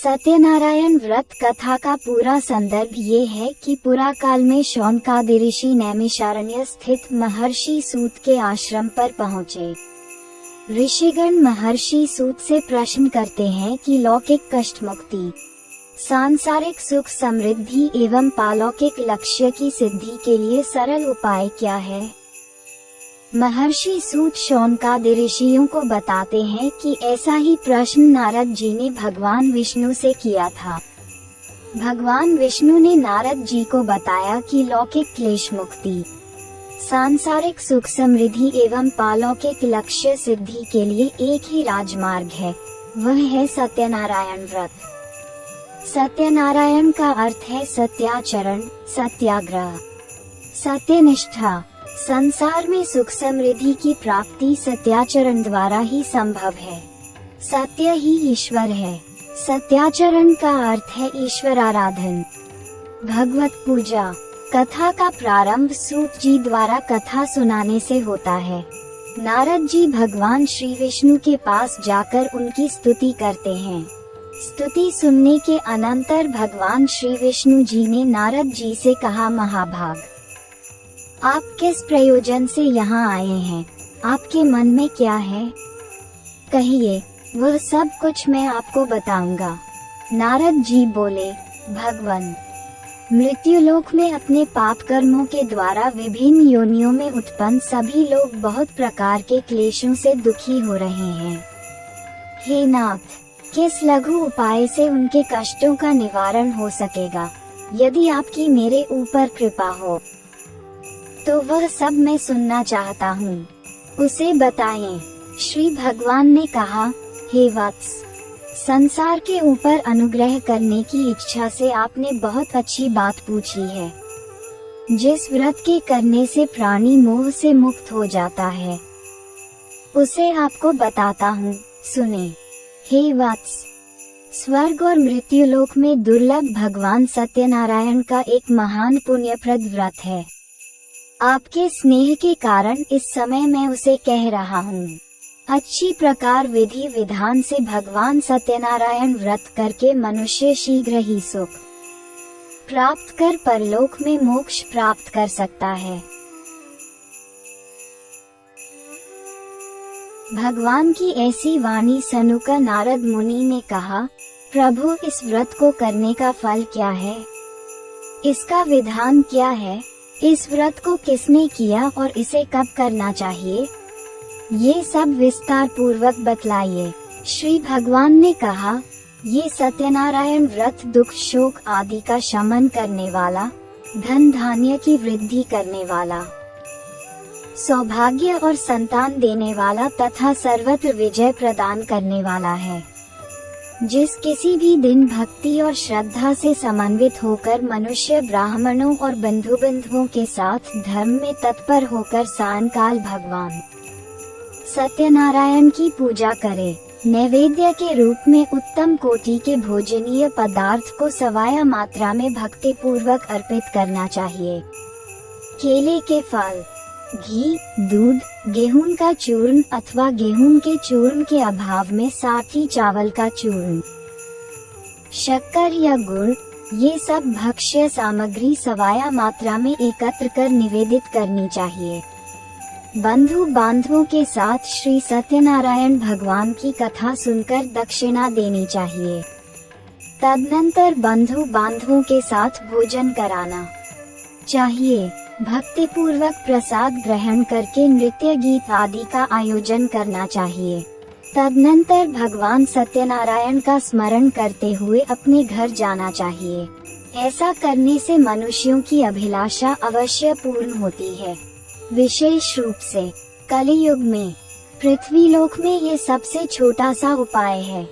सत्यनारायण व्रत कथा का पूरा संदर्भ ये है कि पुराकाल में शौनकादि ऋषि नैमिषारण्य स्थित महर्षि सूत के आश्रम पर पहुँचे। ऋषिगण महर्षि सूत से प्रश्न करते हैं कि लौकिक कष्ट मुक्ति, सांसारिक सुख समृद्धि एवं पालौकिक लक्ष्य की सिद्धि के लिए सरल उपाय क्या है। महर्षि सूत शौनकादि ऋषियों को बताते हैं कि ऐसा ही प्रश्न नारद जी ने भगवान विष्णु से किया था। भगवान विष्णु ने नारद जी को बताया कि लौकिक क्लेश मुक्ति, सांसारिक सुख समृद्धि एवं पालौकिक लक्ष्य सिद्धि के लिए एक ही राजमार्ग है, वह है सत्यनारायण व्रत। सत्यनारायण का अर्थ है सत्याचरण, सत्याग्रह, सत्यनिष्ठा। संसार में सुख समृद्धि की प्राप्ति सत्याचरण द्वारा ही संभव है। सत्य ही ईश्वर है। सत्याचरण का अर्थ है ईश्वर आराधन, भगवत पूजा। कथा का प्रारंभ सूत जी द्वारा कथा सुनाने से होता है। नारद जी भगवान श्री विष्णु के पास जाकर उनकी स्तुति करते हैं। स्तुति सुनने के अनंतर भगवान श्री विष्णु जी ने नारद जी से कहा, महाभाग, आप किस प्रयोजन से यहाँ आए हैं? आपके मन में क्या है? कहिए, वह सब कुछ मैं आपको बताऊंगा। नारद जी बोले, भगवान, मृत्युलोक में अपने पाप कर्मों के द्वारा विभिन्न योनियों में उत्पन्न सभी लोग बहुत प्रकार के क्लेशों से दुखी हो रहे हैं। हे नाथ, किस लघु उपाय से उनके कष्टों का निवारण हो सकेगा? यदि आपकी मेरे ऊपर कृपा हो तो वह सब मैं सुनना चाहता हूँ, उसे बताएं। श्री भगवान ने कहा, हे वत्स, संसार के ऊपर अनुग्रह करने की इच्छा से आपने बहुत अच्छी बात पूछी है। जिस व्रत के करने से प्राणी मोह से मुक्त हो जाता है, उसे आपको बताता हूँ, सुने। हे वत्स, स्वर्ग और मृत्युलोक में दुर्लभ भगवान सत्यनारायण का एक महान पुण्यप्रद व्रत है। आपके स्नेह के कारण इस समय मैं उसे कह रहा हूँ। अच्छी प्रकार विधि विधान से भगवान सत्यनारायण व्रत करके मनुष्य शीघ्र ही सुख प्राप्त कर परलोक में मोक्ष प्राप्त कर सकता है। भगवान की ऐसी वाणी सुनकर नारद मुनि ने कहा, प्रभु, इस व्रत को करने का फल क्या है? इसका विधान क्या है? इस व्रत को किसने किया और इसे कब करना चाहिए? ये सब विस्तार पूर्वक बतलाइए। श्री भगवान ने कहा, ये सत्यनारायण व्रत दुख शोक आदि का शमन करने वाला, धन धान्य की वृद्धि करने वाला, सौभाग्य और संतान देने वाला तथा सर्वत्र विजय प्रदान करने वाला है। जिस किसी भी दिन भक्ति और श्रद्धा से समन्वित होकर मनुष्य ब्राह्मणों और बंधुओं के साथ धर्म में तत्पर होकर सायंकाल भगवान सत्यनारायण की पूजा करे, नैवेद्य के रूप में उत्तम कोटि के भोजनीय पदार्थ को सवाया मात्रा में भक्ति पूर्वक अर्पित करना चाहिए। केले के फल, घी, दूध, गेहूं का चूर्ण अथवा गेहूं के चूर्ण के अभाव में साथी चावल का चूर्ण, शक्कर या गुड़, ये सब भक्ष्य सामग्री सवाया मात्रा में एकत्र कर निवेदित करनी चाहिए। बंधु बांधवों के साथ श्री सत्यनारायण भगवान की कथा सुनकर दक्षिणा देनी चाहिए। तदनंतर बंधु बांधवों के साथ भोजन कराना चाहिए। भक्ति पूर्वक प्रसाद ग्रहण करके नृत्य गीत आदि का आयोजन करना चाहिए। तदनंतर भगवान सत्यनारायण का स्मरण करते हुए अपने घर जाना चाहिए। ऐसा करने से मनुष्यों की अभिलाषा अवश्य पूर्ण होती है। विशेष रूप से कलियुग में पृथ्वी लोक में ये सबसे छोटा सा उपाय है।